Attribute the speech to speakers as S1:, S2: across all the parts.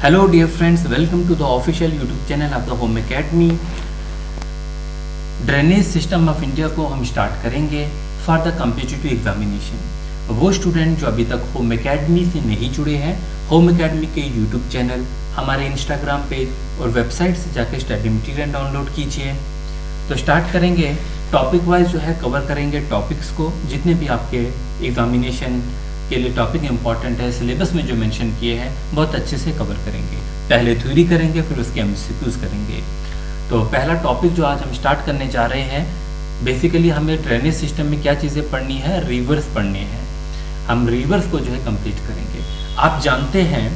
S1: Hello dear friends, welcome to the official YouTube channel of the Home Academy। Drainage system of India को हम start करेंगे for the competitive examination. वो student जो अभी तक home academy से नहीं जुड़े हैं, होम एकेडमी के यूट्यूब चैनल, हमारे इंस्टाग्राम पेज और वेबसाइट से जाकर स्टडी मटीरियल डाउनलोड कीजिए। तो स्टार्ट करेंगे, टॉपिक वाइज जो है कवर करेंगे टॉपिक्स को, जितने भी आपके एग्जामिनेशन के लिए टॉपिक इंपॉर्टेंट है, सिलेबस में जो मेंशन किए हैं बहुत अच्छे से कवर करेंगे। पहले थ्योरी करेंगे, फिर उसके एमसीक्यूज करेंगे। तो पहला टॉपिक जो आज हम स्टार्ट करने जा रहे हैं, बेसिकली हमें ड्रेनेज सिस्टम में क्या चीज़ें पढ़नी है, रिवर्स पढ़ने हैं। हम रिवर्स को जो है कंप्लीट करेंगे। आप जानते हैं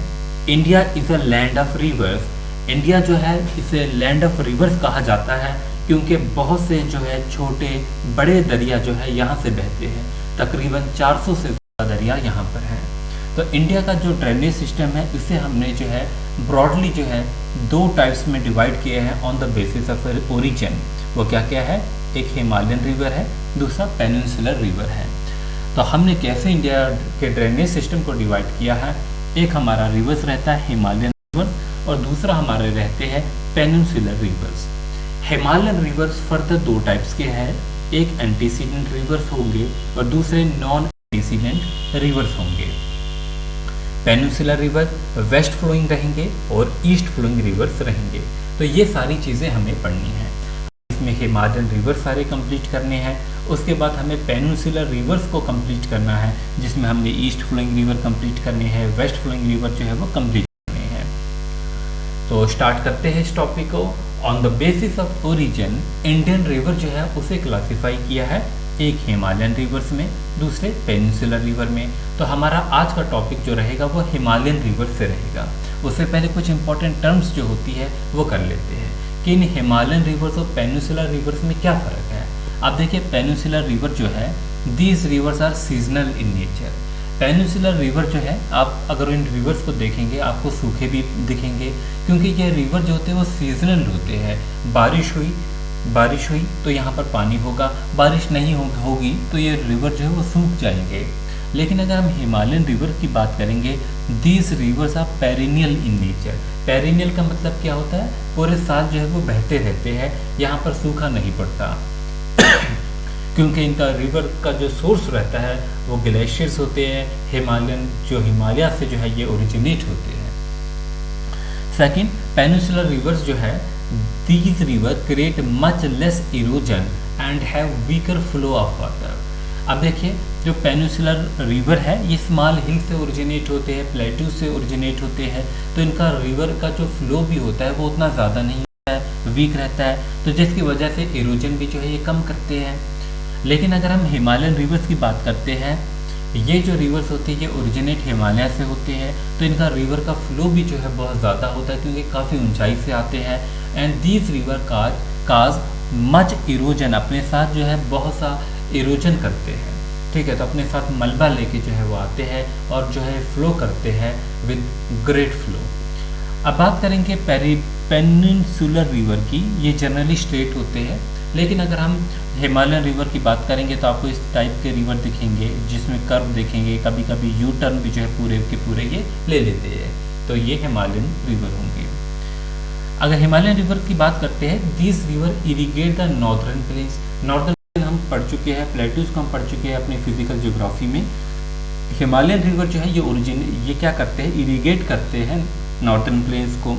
S1: India is a land of reverse. India जो है इसे लैंड ऑफ रिवर्स कहा जाता है क्योंकि बहुत से जो है छोटे बड़े दरिया जो है यहाँ से बहते हैं। तकरीबन 400 से ज़्यादा दरिया यहाँ पर हैं। तो इंडिया का जो ड्रेनेज सिस्टम है इसे हमने जो है ब्रॉडली जो है दो टाइप्स में डिवाइड किए हैं on the basis of origin. वो क्या क्या है, एक हिमालयन रिवर है, दूसरा पेनिनसुलर रिवर है। तो हमने कैसे इंडिया के ड्रेनेज सिस्टम को डिवाइड किया है, एक हमारा रिवर्स रहता है हिमालयन रिवर्स और दूसरा हमारे रहते हैं peninsular reverse. Himalayan reverse further दो टाइप्स के हैं, एक एंटीसीडेंट रिवर्स होंगे और दूसरे नॉन एंटीसीडेंट रिवर्स होंगे। पेनिनसुलर रिवर वेस्ट फ्लोइंग रहेंगे और ईस्ट फ्लोइंग रिवर्स रहेंगे। तो ये सारी चीज़ें हमें पढ़नी है। इसमें हिमालयन रिवर सारे कंप्लीट करने हैं, उसके बाद हमें पेनिनसुलर रिवर्स को कंप्लीट करना है, जिसमें हमने ईस्ट फ्लोइंग रिवर कंप्लीट करने हैं, वेस्ट फ्लोइंग रिवर जो है वो कंप्लीट करने हैं। तो स्टार्ट करते हैं इस टॉपिक को। On the basis of origin Indian river जो है उसे क्लासिफाई किया है, एक हिमालयन रिवर्स में, दूसरे पेनिनसुलर रिवर में। तो हमारा आज का टॉपिक जो रहेगा वो हिमालयन रिवर से रहेगा। उससे पहले कुछ इंपॉर्टेंट टर्म्स जो होती है वो कर लेते हैं कि इन हिमालयन रिवर्स और पेनिनसुलर रिवर्स में क्या फ़र्क है। आप देखिए, पेनिनसुलर रिवर जो है, these rivers are seasonal in nature. Peninsular river जो है, आप अगर इन रिवर्स को देखेंगे आपको सूखे भी दिखेंगे क्योंकि ये रिवर जो होते हैं वो सीजनल होते हैं। बारिश हुई तो यहाँ पर पानी होगा, बारिश नहीं होगी तो ये रिवर जो है वो सूख जाएंगे। लेकिन अगर हम हिमालयन रिवर की बात करेंगे, these rivers are perennial in nature. Perennial का मतलब क्या होता है, पूरे साल जो है वो बहते रहते हैं, यहाँ पर सूखा नहीं पड़ता क्योंकि इनका रिवर का जो सोर्स रहता है वो ग्लेशियर्स होते हैं, हिमालयन जो हिमालय से जो है ये ओरिजिनेट होते हैं। सेकंड, पेनिनसुलर रिवर्स जो है, these river create much less erosion and have weaker flow of water। अब देखिए, जो पेनिनसुलर रिवर है ये स्मॉल हिल से ओरिजिनेट होते हैं, प्लेट्यू से ओरिजिनेट होते हैं, तो इनका रिवर का जो फ्लो भी होता है वो उतना ज़्यादा नहीं होता है, वीक रहता है, तो जिसकी वजह से इरोजन भी जो है ये कम करते हैं। लेकिन अगर हम हिमालयन रिवर्स की बात करते हैं, ये जो रिवर्स होती है ये ओरिजिनेट हिमालय से होते हैं, तो इनका रिवर का फ्लो भी जो है बहुत ज़्यादा होता है क्योंकि काफ़ी ऊंचाई से आते हैं। And these river cause much erosion, अपने साथ जो है बहुत सा इरोजन करते हैं, ठीक है। तो अपने साथ मलबा लेके जो है वो आते हैं और जो है फ्लो करते हैं विद ग्रेट फ्लो। अब बात करेंगे पेनिनसुलर रिवर की, ये जनरली स्ट्रेट होते हैं, लेकिन अगर हम हिमालयन रिवर की बात करेंगे तो आपको इस टाइप के रिवर दिखेंगे जिसमें कर्व देखेंगे, कभी कभी यू टर्न भी जो है पूरे के पूरे ये ले लेते हैं, तो ये हिमालयन रिवर होंगे। अगर हिमालयन रिवर की बात करते हैं, this river irrigate the northern plains. Northern plain हम पढ़ चुके हैं, प्लेट्यूज को हम पढ़ चुके हैं अपनी फिजिकल ज्योग्राफी में। हिमालयन रिवर जो है ये क्या करते हैं, इरिगेट करते हैं नॉर्दर्न प्लेन्स को,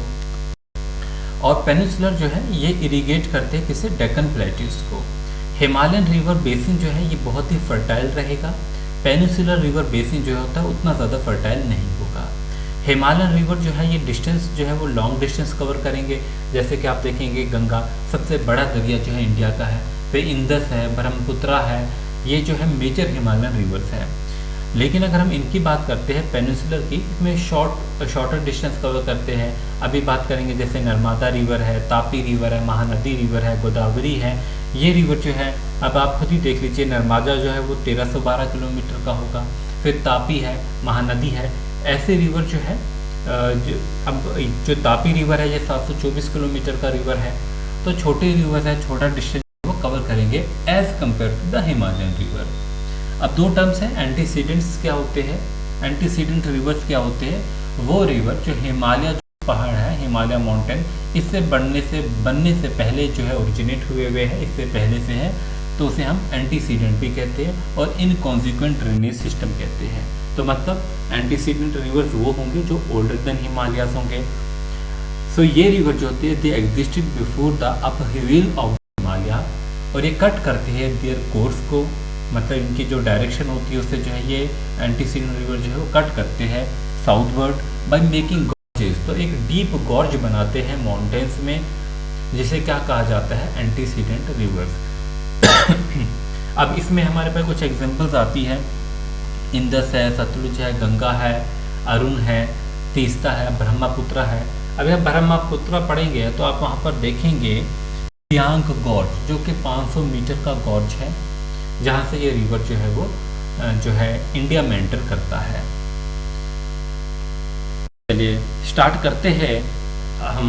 S1: और पेनिनसुलर जो है ये इरिगेट करते हैं किसे, डेक्कन प्लेट्यूज को। हिमालयन रिवर बेसिन जो है ये बहुत ही फर्टाइल रहेगा, पेनिनसुलर रिवर बेसिन जो होता है उतना ज़्यादा फर्टाइल नहीं होगा। हिमालयन रिवर जो है ये डिस्टेंस जो है वो लॉन्ग डिस्टेंस कवर करेंगे, जैसे कि आप देखेंगे गंगा सबसे बड़ा दरिया जो है इंडिया का है, फिर इंदस है, ब्रह्मपुत्रा है, ये जो है मेजर हिमालयन रिवर्स है। लेकिन अगर हम इनकी बात करते हैं पेनिनसुलर की, इसमें शॉर्टर डिस्टेंस कवर करते हैं। अभी बात करेंगे जैसे नर्मदा रिवर है, तापी रिवर है, महानदी रिवर है, गोदावरी है, ये रिवर जो है अब आप खुद ही देख लीजिए, नर्मदा जो है वो 1312 किलोमीटर का होगा, फिर तापी है, महानदी है, ऐसे रिवर जो है अब जो तापी रिवर है ये 724 किलोमीटर का रिवर है। तो छोटे रिवर है, छोटा डिस्टेंस वो कवर करेंगे as compare to the Himalayan river. अब दो टर्म्स हैं, एंटीसीडेंट्स क्या होते हैं, एंटीसीडेंट रिवर्स क्या होते हैं, वो रिवर जो हिमालय पहाड़ है हिमालय माउंटेन, इससे बनने से पहले जो है ओरिजिनेट हुए हैं, इससे पहले से है, तो उसे हम एंटीसीडेंट भी कहते हैं और इनकॉन्सिक्वेंट ड्रेनेज सिस्टम कहते हैं। तो मतलब एंटीसीडेंट रिवर्स वो होंगे जो ओल्डर देन हिमालयास होंगे। सो ये रिवर जो होते हैं they existed before the uphill of Himalaya, और ये कट करते हैं देयर कोर्स को, मतलब इनकी जो डायरेक्शन होती है उससे जो है ये एंटीसीडेंट रिवर जो है वो कट करते हैं साउथवर्ड बाय मेकिंग गॉर्जेस। तो एक डीप गॉर्ज बनाते हैं माउंटेन्स में, जिसे क्या कहा जाता है एंटीसीडेंट रिवर्स। अब इसमें हमारे पास कुछ एग्जांपल्स आती है, इंदस है, सतलुज है, गंगा है, अरुण है, तीस्ता है, ब्रह्मपुत्र है। अब यह ब्रह्मपुत्र पढ़ेंगे तो आप वहाँ पर देखेंगे सियांग गॉर्ज जो कि 500 मीटर का गॉर्ज है, जहाँ से ये रिवर जो है वो जो है इंडिया में एंटर करता है। चलिए स्टार्ट करते हैं हम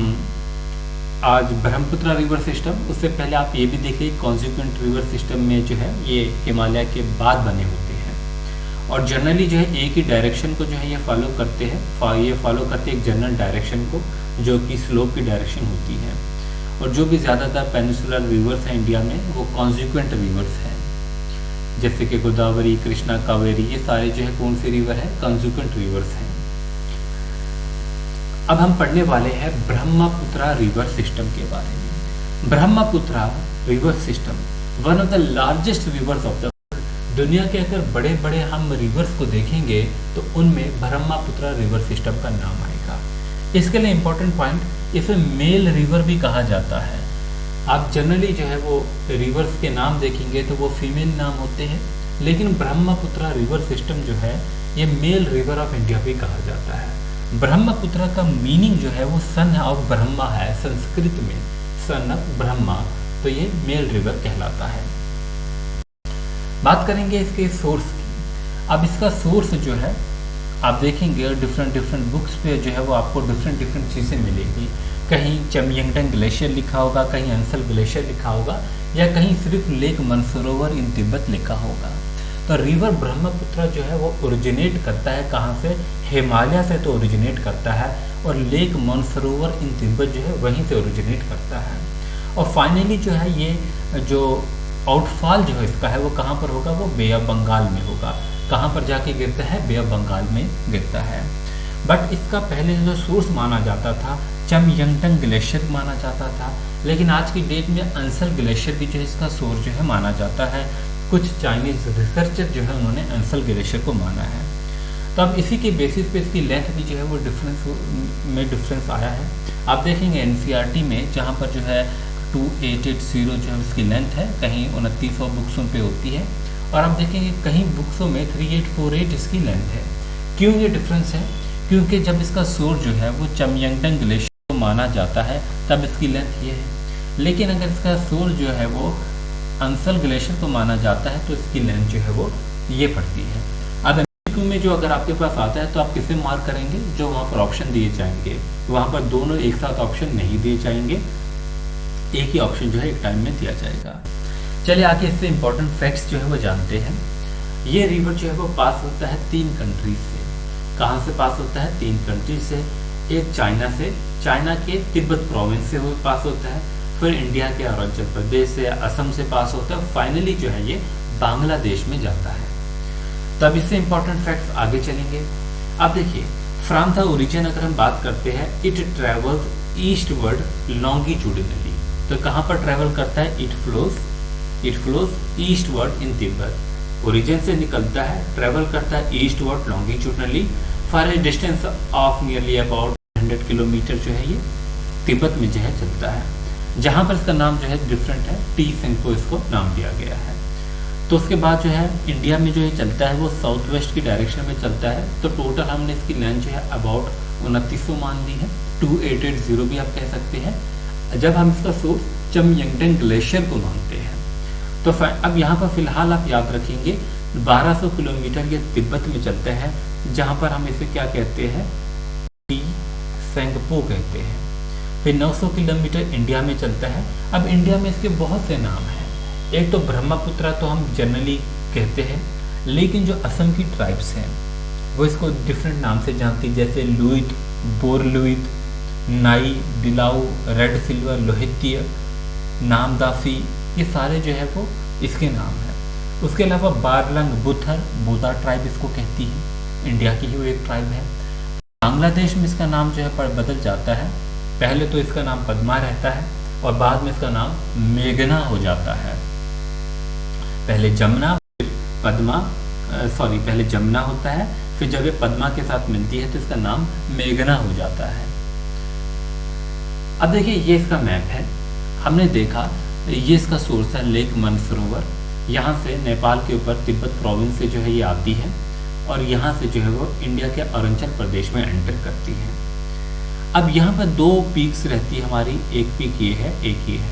S1: आज ब्रह्मपुत्र रिवर सिस्टम। उससे पहले आप ये भी देखिए कॉन्सिक्वेंट रिवर सिस्टम में जो है ये हिमालय के बाद बने होते हैं और जनरली जो है एक ही डायरेक्शन को जो है ये फॉलो करते हैं, ये फॉलो करते हैं एक जनरल डायरेक्शन को जो कि स्लोप की डायरेक्शन होती है। और जो भी ज़्यादातर पेनिसुलर रिवर्स हैं इंडिया में वो कॉन्सिक्वेंट रिवर्स हैं, जैसे कि गोदावरी, कृष्णा, कावेरी, ये सारे जो है कौन से रिवर है कॉन्सिक्वेंट रिवर्स हैं। अब हम पढ़ने वाले हैं ब्रह्मपुत्र रिवर सिस्टम के बारे में। Brahmaputra river system one of the largest reverse of the world. दुनिया के अगर बड़े बड़े हम रिवर्स को देखेंगे तो उनमें ब्रह्मपुत्र रिवर सिस्टम का नाम आएगा। इसके लिए इंपॉर्टेंट पॉइंट, इसे मेल रिवर भी कहा जाता है। आप जनरली जो है वो रिवर्स के नाम देखेंगे तो वो फीमेल नाम होते हैं, लेकिन ब्रह्मपुत्र रिवर सिस्टम जो है ये मेल रिवर ऑफ इंडिया भी कहा जाता है। ब्रह्मपुत्र का मीनिंग जो है वो सन ऑफ ब्रह्मा है, संस्कृत में सन ऑफ ब्रह्मा, तो ये मेल रिवर कहलाता है। बात करेंगे इसके सोर्स की। अब इसका सोर्स जो है आप देखेंगे डिफरेंट बुक्स पे जो है वो आपको डिफरेंट चीज़ें मिलेगी। कहीं चमयंगटंग ग्लेशियर लिखा होगा, कहीं अंसल ग्लेशियर लिखा होगा, या कहीं सिर्फ लेक मानसरोवर इन तिब्बत लिखा होगा। तो रिवर ब्रह्मपुत्र जो है वो ओरिजिनेट करता है कहाँ से, हिमालय से तो ओरिजिनेट करता है, और लेक मानसरोवर इन तिब्बत जो है वहीं से ओरिजिनेट करता है। और फाइनली जो है ये जो आउटफॉल जो है इसका है वो कहाँ पर होगा, वो बे ऑफ बंगाल में होगा। कहाँ पर जाके गिरता है, बे ऑफ बंगाल में गिरता है। बट इसका पहले जो सोर्स माना जाता था चमयंगटंग ग्लेशियर माना जाता था, लेकिन आज की डेट में अंसल ग्लेशियर भी जो है इसका सोर्स जो है माना जाता है। कुछ चाइनीज रिसर्चर जो है उन्होंने अंसल ग्लेशियर को माना है। तो अब इसी के बेसिस पे इसकी लेंथ भी जो है वो डिफरेंस आया है। आप देखेंगे एनसीईआरटी में जहाँ पर जो है 2880 जो है उसकी लेंथ है, कहीं 2900 बुक्सों पे होती है, और आप देखेंगे कहीं बुक्सों में 3848 इसकी लेंथ है। क्यों ये डिफरेंस है, क्योंकि जब इसका सोर्स जो है वो चमयंगटंग ग्लेशियर को माना जाता है तब इसकी लेंथ ये है, लेकिन अगर इसका सोर्स जो है वो अंसल ग्लेशियर को माना जाता है तो इसकी लेंथ जो है वो ये पड़ती है। अब एमसीक्यू में जो अगर आपके पास आता है तो आप किसे मार्क करेंगे, जो वहाँ पर ऑप्शन दिए जाएंगे वहाँ पर दोनों एक साथ ऑप्शन नहीं दिए जाएंगे, एक ही ऑप्शन जो है एक टाइम में दिया जाएगा। चलिए आगे इससे इंपॉर्टेंट फैक्ट्स जो है वो जानते हैं। ये रिवर जो है वो पास होता है 3 कंट्रीज से। कहाँ से पास होता है, 3 कंट्रीज से। एक चाइना से, चाइना के तिब्बत प्रोविंस से वो पास होता है, फिर इंडिया के अरुणाचल प्रदेश से, असम से पास होता है, फाइनली जो है ये बांग्लादेश में जाता है। तब इससे इंपॉर्टेंट फैक्ट्स आगे चलेंगे। अब देखिए फ्रॉम द ओरिजिन अगर हम बात करते हैं, इट ट्रेवल्स ईस्टवर्ड लॉन्गिट्यूडिनली। तो कहाँ पर ट्रेवल करता है, it flows eastward in Tibet. Origin से निकलता है, ट्रेवल करता है eastward longitudinally for a distance of nearly about 100 kilometre जो है ये तिब्बत में जो है चलता है, जहाँ पर इसका नाम जो है डिफरेंट है, टी सेंको इसको नाम दिया गया है। तो उसके बाद जो है इंडिया में जो है चलता है वो साउथ वेस्ट की डायरेक्शन में चलता है। तो टोटल हमने इसकी लेंथ जो है अबाउट 2900 मान ली है, 2880 भी आप कह सकते हैं, जब हम इसका सोर्स चमयंगटंग ग्लेशियर को मानते हैं। तो अब यहाँ पर फिलहाल आप याद रखेंगे 1200 किलोमीटर ये तिब्बत में चलता है, जहाँ पर हम इसे क्या कहते हैं, टी सेंगपो कहते हैं। फिर 900 किलोमीटर इंडिया में चलता है। अब इंडिया में इसके बहुत से नाम हैं। एक तो ब्रह्मपुत्र तो हम जनरली कहते हैं, लेकिन जो असम की ट्राइब्स हैं वो इसको डिफरेंट नाम से जानती, जैसे लुइट, बोरलुइट, नाई, दिलाऊ, रेड सिल्वर, लोहित्य, नामदासी, ये सारे जो है वो इसके नाम है। उसके अलावा बारलंग, बुथर, बोदा ट्राइब इसको कहती है, इंडिया की ही वो एक ट्राइब है। बांग्लादेश में इसका नाम जो है बदल जाता है, पहले तो इसका नाम पद्मा रहता है और बाद में इसका नाम मेघना हो जाता है। पहले जमुना फिर पद्मा, पहले जमुना होता है, फिर जब ये पद्मा के साथ मिलती है तो इसका नाम मेघना हो जाता है। अब देखिए ये इसका मैप है, हमने देखा ये इसका सोर्स है लेक मानसरोवर, यहाँ से नेपाल के ऊपर तिब्बत प्रोविंस से जो है ये आती है और यहाँ से जो है वो इंडिया के अरुणाचल प्रदेश में एंटर करती है। अब यहाँ पर दो पीक्स रहती है हमारी, एक पीक ये है, एक ये है,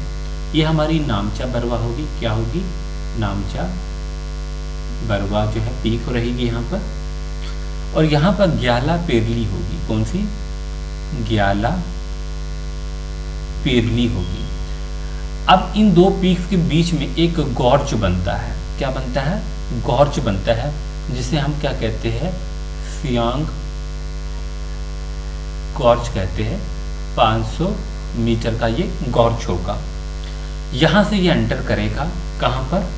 S1: ये हमारी नामचा बरवा होगी, क्या होगी, नामचा बरवा जो है पीक रहेगी यहाँ पर, और यहाँ पर ग्याला पेरली होगी, कौन सी, ग्याला पेरली होगी। अब इन दो पीक्स के बीच में एक गॉर्च बनता है, क्या बनता है, गॉर्च बनता है, जिसे हम क्या कहते हैं, सियांग गॉर्च कहते हैं। 500 मीटर का ये गॉर्च होगा, यहाँ से ये एंटर करेगा, कहाँ पर,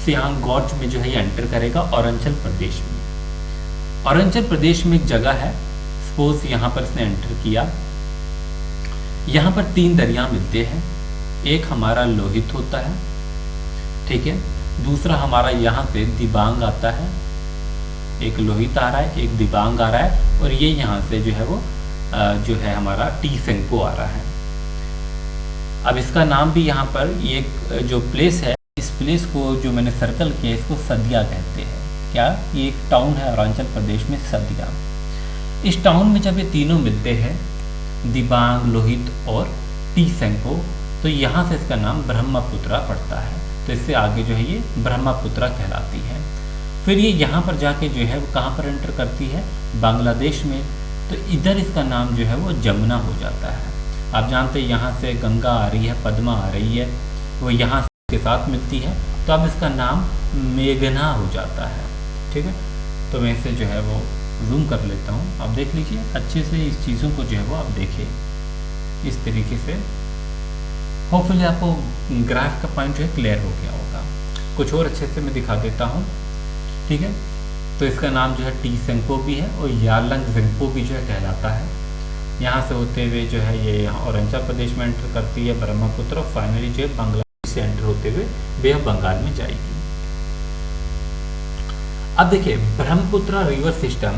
S1: सियांग गॉर्च में जो है ये एंटर करेगा अरुणाचल प्रदेश में। अरुणाचल प्रदेश में एक जगह है, सपोज यहाँ पर इसने एंटर किया, यहाँ पर 3 दरिया मिलते हैं, एक हमारा लोहित होता है, ठीक है, दूसरा हमारा यहाँ से दिबांग आता है, एक लोहित आ रहा है, एक दिबांग आ रहा है, और ये यहाँ से जो है वो जो है हमारा टी सेंगपो आ रहा है। अब इसका नाम भी यहाँ पर ये जो प्लेस है, इस प्लेस को जो मैंने सर्कल किया इसको सदिया कहते हैं, क्या, ये एक टाउन है अरुणाचल प्रदेश में, सदिया। इस टाउन में जब ये तीनों मिलते हैं, दिबांग, लोहित और टी सेंगपो, तो यहाँ से इसका नाम ब्रह्मपुत्रा पड़ता है, तो इससे आगे जो है ये ब्रह्मपुत्रा कहलाती है। फिर ये यहाँ पर जाके जो है वो कहाँ पर एंटर करती है, बांग्लादेश में, तो इधर इसका नाम जो है वो जमुना हो जाता है। आप जानते हैं यहाँ से गंगा आ रही है, पद्मा आ रही है, वो यहाँ के साथ मिलती है, तो अब इसका नाम मेघना हो जाता है, ठीक है। तो मैं इसे जो है वो जूम कर लेता हूँ, आप देख लीजिए अच्छे से इस चीज़ों को जो है वो आप देखिए इस तरीके से, होपफुली आपको ग्राफ का पॉइंट जो है क्लियर हो गया होगा। कुछ और अच्छे से मैं दिखा देता हूँ, ठीक है। तो इसका नाम जो है टी सेंगपो भी है और यारलंग जिंगपो भी जो है कहलाता है। यहाँ से होते हुए जो है ये यहाँ अरुणाचल प्रदेश में एंटर करती है ब्रह्मपुत्र, और फाइनली जो है बांग्लादेश से एंटर होते हुए बे ऑफ बंगाल में जाएगी। अब देखिए ब्रह्मपुत्र रिवर सिस्टम,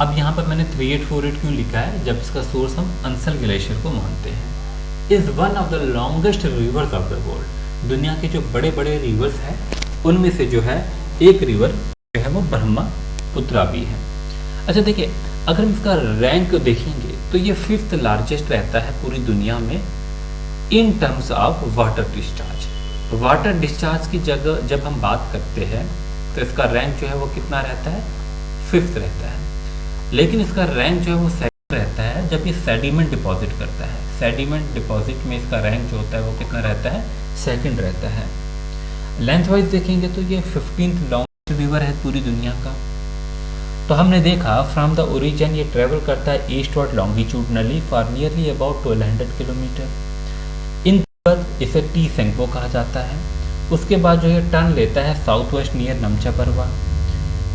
S1: अब यहाँ पर मैंने 3848 क्यों लिखा है, जब इसका सोर्स हम अंसल ग्लेशियर को मानते हैं, is one of the longest reverse of the world. दुनिया के जो बड़े बड़े रिवर्स हैं उनमें से जो है एक रिवर जो है वो ब्रह्मपुत्र भी है। अच्छा देखिए, अगर हम इसका रैंक देखेंगे तो ये 5th लार्जेस्ट रहता है पूरी दुनिया में in terms of water discharge. Water discharge की जगह जब हम बात करते हैं तो इसका रैंक जो है वो कितना रहता है, 5th रहता है। लेकिन इसका रैंक जो है वो 2nd रहता है जब ये सेडिमेंट डिपॉजिट करता है। सेडिमेंट डिपॉजिट में इसका रैंक जो होता है वो कितना रहता है, 2nd रहता है। लेंथ वाइज देखेंगे तो ये 15th लॉन्गेस्ट रिवर है पूरी दुनिया का। तो हमने देखा फ्रॉम द ओरिजिन ये ट्रेवल करता है eastward longitudinally for nearly about 1200 kilometre. इन इसे टी सेंगपो कहा जाता है। उसके बाद जो है टर्न लेता है south west near Namcha Barwa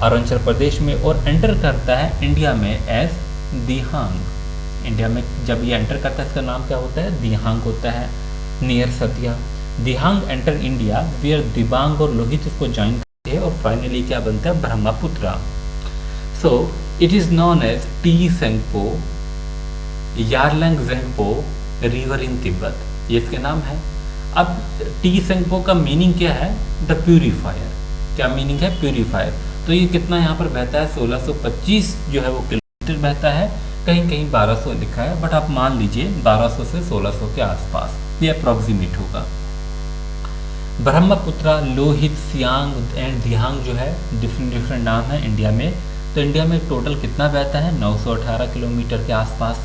S1: Arunachal Pradesh में और एंटर करता है इंडिया में एज दिहांग। इंडिया में जब ये एंटर करता है इसका नाम क्या होता है, दिहांग होता है, नियर सतिया। दिहांग एंटर इंडिया वेयर दिबांग और लोहित इसको ज्वाइन करते हैं और फाइनली क्या बनता है, Brahmaputra. So it is known as Tsangpo Yarlung Tsangpo river in Tibet, ये इसके नाम है। अब टी सेंगपो का मीनिंग क्या है, द प्यूरीफायर। क्या मीनिंग है, प्यूरीफायर। तो ये कितना यहाँ पर बहता है, 1625 जो है वो किलोमीटर बहता है, कहीं कहीं 1200 लिखा है, बट आप मान लीजिए 1200 से 1600 के आसपास, ये अप्रोक्सीमेट होगा। ब्रह्मपुत्रा, लोहित, सियांग एंड दिहांग जो है डिफरेंट नाम है इंडिया में। तो इंडिया में टोटल कितना बहता है, 918 किलोमीटर के आसपास।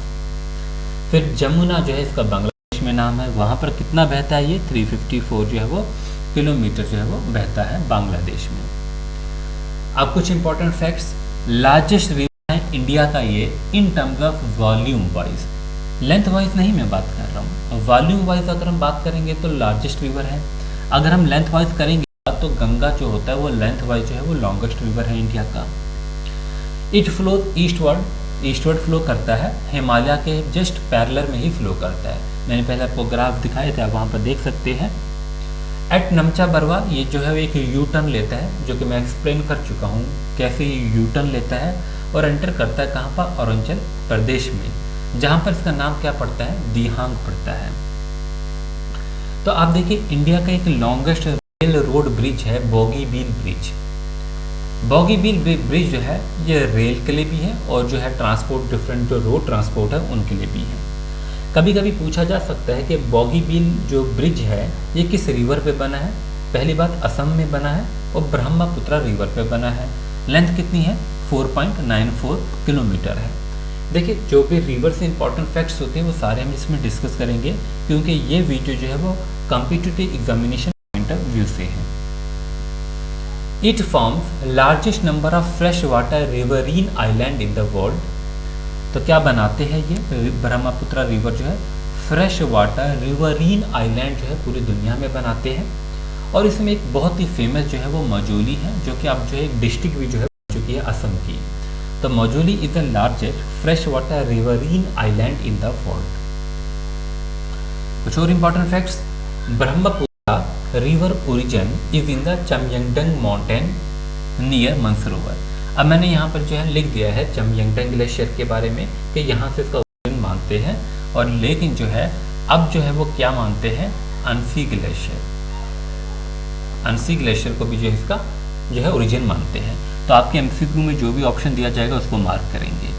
S1: फिर जमुना जो है इसका बांग्लादेश में नाम है, वहाँ पर कितना बहता है, ये 354 जो है वो किलोमीटर जो है वो बहता है बांग्लादेश में। अब कुछ इंपॉर्टेंट फैक्ट्स, लार्जेस्ट रिवर है इंडिया का ये in terms of volume wise. Length wise नहीं मैं बात कर रहा हूँ, वॉल्यूम वाइज अगर हम बात करेंगे तो लार्जेस्ट रिवर है। अगर हम लेंथ वाइज करेंगे तो गंगा जो होता है वो लेंथ वाइज जो है वो लॉन्गेस्ट रिवर है इंडिया का। इट फ्लोज ईस्टवर्ड फ्लो करता है, हिमालय के जस्ट पैरेलल में ही फ्लो करता है। मैंने पहले आपको ग्राफ दिखाए थे, आप वहाँ पर देख सकते हैं। एट नमचा बरवा ये जो है एक यू टर्न लेता है, जो कि मैं एक्सप्लेन कर चुका हूँ कैसे ये यू टर्न लेता है और एंटर करता है कहाँ पर, अरुणाचल प्रदेश में, जहाँ पर इसका नाम क्या पड़ता है, दिहांग पड़ता है। तो आप देखिए इंडिया का एक लॉन्गेस्ट रेल रोड ब्रिज है बोगीबील ब्रिज। बोगीबील ब्रिज जो है ये रेल के लिए भी है और जो है ट्रांसपोर्ट, डिफरेंट जो रोड ट्रांसपोर्ट है उनके लिए भी है। कभी कभी पूछा जा सकता है कि बोगीबील जो ब्रिज है ये किस रिवर पे बना है। पहली बात, असम में बना है और ब्रह्मपुत्र रिवर पे बना है। लेंथ कितनी है, 4.94 किलोमीटर है। देखिए जो भी रिवर से इंपॉर्टेंट फैक्ट्स होते हैं वो सारे हम इसमें डिस्कस करेंगे, क्योंकि ये वीडियो जो है वो competitive examination point of view से है। It forms largest number of fresh water riverine island in the world. तो क्या बनाते हैं ये ब्रह्मपुत्र रिवर जो है, फ्रेश वाटर रिवरीन आइलैंड जो है पूरी दुनिया में बनाते हैं। और इसमें एक बहुत ही फेमस जो है वो मजोली है, जो कि अब जो है एक डिस्ट्रिक्ट भी जो है बन चुकी है असम की। तो Majuli is the largest fresh water riverine island in the world. कुछ और important facts, Brahmaputra river origin is in the Chemayungdung mountain near Mansarovar. अब मैंने यहाँ पर जो है लिख दिया है चमयंगडंग ग्लेशियर के बारे में कि यहाँ से इसका ओरिजिन मानते हैं, और लेकिन जो है अब जो है वो क्या मानते हैं, अंसी ग्लेशियर। अंसी ग्लेशियर को भी जो है इसका जो है ओरिजिन मानते हैं। तो आपके एमसीक्यू में जो भी ऑप्शन दिया जाएगा उसको मार्क करेंगे।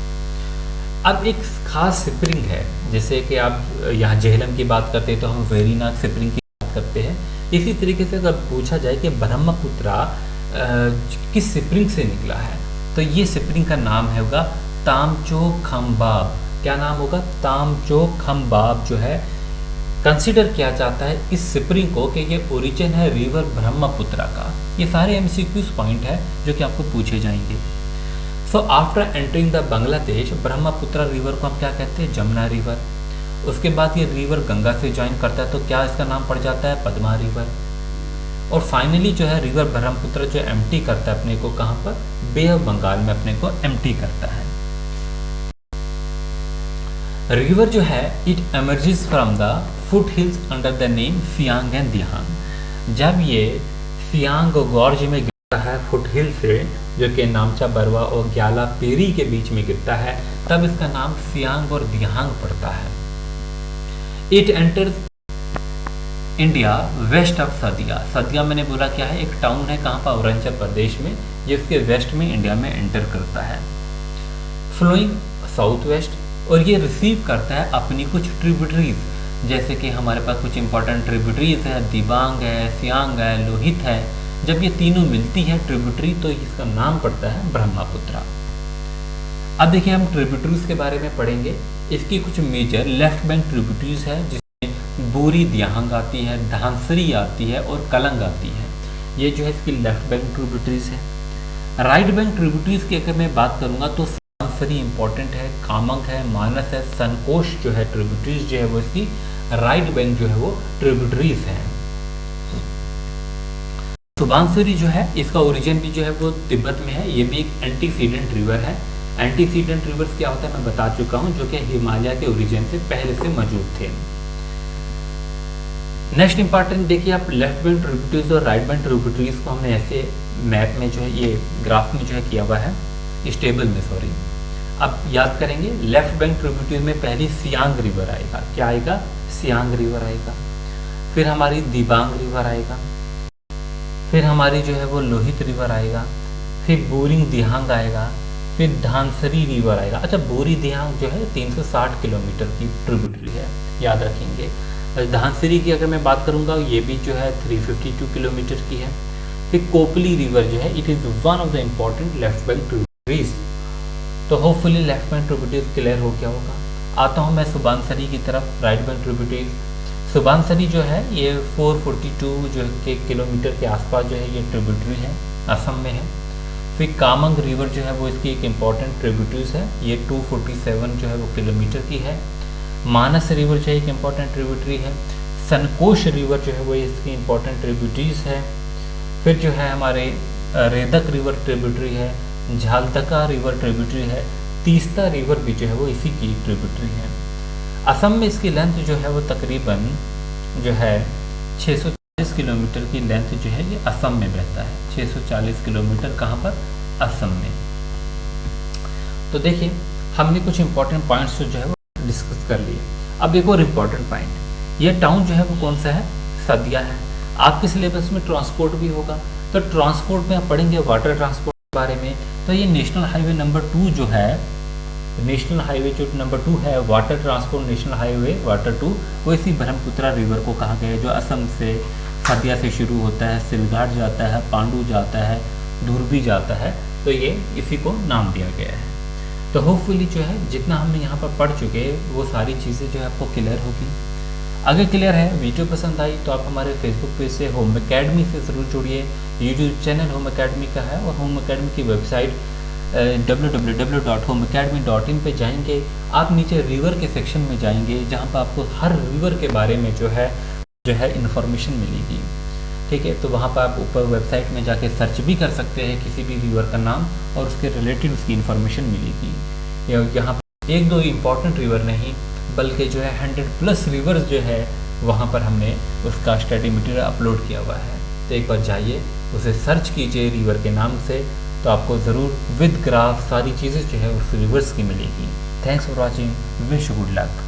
S1: अब एक खास स्प्रिंग है, जैसे कि आप यहाँ झेलम की बात करते हैं तो हम वेरीनाग स्प्रिंग की बात करते हैं। इसी तरीके से अगर पूछा जाए कि ब्रह्मपुत्र किस स्प्रिंग से निकला है, तो ये स्प्रिंग का नाम है होगा तामचो खम्बाब। क्या नाम होगा, तामचो खम्बाब जो है कंसिडर किया जाता है इस स्प्रिंग को कि ये ओरिजिन है रिवर ब्रह्मपुत्र का। ये सारे एमसीक्यूज पॉइंट है जो कि आपको पूछे जाएंगे। So after entering the Bangladesh, Brahmaputra river को हम क्या कहते हैं, जमुना रिवर। उसके बाद ये रिवर गंगा से ज्वाइन करता है तो क्या इसका नाम पड़ जाता है, पद्मा रिवर। और फाइनली जो है रिवर ब्रह्मपुत्र जो एम्प्टी करता है अपने को कहाँ पर, बे ऑफ बंगाल में अपने को एम्प्टी करता है। रिवर जो है it emerges from the foot hills under the name Siang and Dihang. जब ये सियांग गॉर्ज में गिरता है फुट हिल से, जो कि नामचा बरवा और ग्याला पेरी के बीच में गिरता है, तब इसका नाम सियांग और दिहांग पड़ता है। It enters India west of Sadiya. Sadiya मैंने बोला क्या है, एक टाउन है कहाँ पर, अरुणाचल प्रदेश में, जिसके वेस्ट में इंडिया में एंटर करता है, फ्लोइंग साउथ वेस्ट। और ये रिसीव करता है अपनी कुछ ट्रिब्यूटरीज, जैसे कि हमारे पास कुछ इंपॉर्टेंट ट्रिब्यूटरीज है, दिबांग है, सियांग है, लोहित है। जब ये तीनों मिलती है ट्रिब्यूटरी तो इसका नाम पड़ता है ब्रह्मपुत्र। अब देखिए हम ट्रिब्यूटरीज के बारे में पढ़ेंगे। इसकी कुछ मेजर लेफ्ट बैंक ट्रिब्यूटरीज है, जिसमें बोरी दिहांग आती है, धांसरी आती है और कलंग आती है। ये जो है इसकी लेफ्ट बैंक ट्रिब्यूटरीज है। राइट बैंक ट्रिब्यूटरीज की अगर मैं बात करूंगा तो धांसरी इंपॉर्टेंट है, कामंग है, मानस है, संकोश जो है ट्रिब्यूटरीज जो है वो इसकी राइट बैंक जो है वो ट्रिब्यूटरीज है। सुबानसिरी जो है इसका ओरिजिन भी जो है वो तिब्बत में है। ये भी एक एंटीसीडेंट रिवर है। एंटीसीडेंट रिवर्स क्या होता है मैं बता चुका हूँ, जो कि हिमालय के ओरिजिन से पहले से मौजूद थे। नेक्स्ट इंपॉर्टेंट देखिए आप, लेफ्ट बैंक ट्रिब्यूटरीज और राइट बैंक ट्रिब्यूटरीज को हमने ऐसे मैप में जो है ये ग्राफ में जो है किया हुआ है, इस टेबल में सॉरी। अब याद करेंगे, लेफ्ट बैंक ट्रिब्यूटरीज में पहली सियांग रिवर आएगा। क्या आएगा, सियांग रिवर आएगा। फिर हमारी दिबांग रिवर आएगा, फिर हमारी जो है वो लोहित रिवर आएगा, फिर बोरिंग दिहांग आएगा, फिर धांसरी रिवर आएगा। अच्छा, बोरी दिहांग जो है 360 किलोमीटर की ट्रिब्यूटरी है, याद रखेंगे। धांसरी की अगर मैं बात करूंगा ये भी जो है 352 किलोमीटर की है। फिर कोपली रिवर जो है it is one of the important left bank tributaries. तो hopefully left bank tributaries clear हो गया होगा। आता हूँ मैं सुबानसरी की तरफ, राइट बैंक ट्रिब्यूटरीज। सुबानसरी जो है ये 442 जो के किलोमीटर के आसपास जो है ये ट्रिब्यूटरी है, असम में है। फिर कामंग रिवर जो है वो इसकी एक इम्पॉर्टेंट ट्रिब्यूटरीज है, ये 247 जो है वो किलोमीटर की है। मानस रिवर जो है एक इम्पॉर्टेंट ट्रिब्यूटरी है। सनकोश रिवर जो है वो इसकी इम्पोर्टेंट ट्रिब्यूटरीज है। फिर जो है हमारे रेदक रिवर ट्रिब्यूटरी है, झालदका रिवर ट्रिब्यूटरी है, तीस्ता रिवर भी जो है वो इसी की ट्रिब्यूटरी है। असम में इसकी लेंथ जो है वो तकरीबन जो है 640 किलोमीटर की लेंथ जो है ये असम में बहता है। 640 किलोमीटर कहाँ पर? असम में। तो देखिए हमने कुछ इंपॉर्टेंट पॉइंट्स जो है वो डिस्कस कर लिए। अब एक और इम्पॉर्टेंट पॉइंट, ये टाउन जो है वो कौन सा है? सदिया है। आपके सिलेबस में ट्रांसपोर्ट भी होगा, तो ट्रांसपोर्ट में आप पढ़ेंगे वाटर ट्रांसपोर्ट के बारे में। तो ये नेशनल हाईवे नंबर 2 जो है, नेशनल हाईवे जो नंबर 2 है, water transport national highway water 2, वो इसी ब्रह्मपुत्रा रिवर को कहा गया है, जो असम से सदिया से शुरू होता है, सिलघाट जाता है, पांडु जाता है, धुरबी जाता है। तो ये इसी को नाम दिया गया है। तो होपफुली जो है जितना हमने यहाँ पर पढ़ चुके हैं वो सारी चीज़ें जो है आपको क्लियर होगी। अगर क्लियर है, वीडियो पसंद आई तो आप हमारे फेसबुक पेज से होम एकेडमी से ज़रूर जुड़िए। यूट्यूब चैनल होम एकेडमी का है और होम एकेडमी की वेबसाइट www.homeacademy.in पे जाएंगे। आप नीचे रिवर के सेक्शन में जाएंगे जहाँ पर आपको हर रिवर के बारे में जो है इन्फॉर्मेशन मिलेगी। ठीक है, तो वहाँ पर आप ऊपर वेबसाइट में जाके सर्च भी कर सकते हैं किसी भी रिवर का नाम और उसके रिलेटेड उसकी इन्फॉर्मेशन मिलेगी। यहाँ पर 1-2 इम्पॉर्टेंट रिवर नहीं बल्कि जो है 100+ रिवर्स जो है वहाँ पर हमने उसका स्टडी मटेरियल अपलोड किया हुआ है। तो एक बार जाइए, उसे सर्च कीजिए रिवर के नाम से, तो आपको ज़रूर विद ग्राफ सारी चीज़ें जो है उस रिवर्स की मिलेगी। Thanks for watching, wish good luck.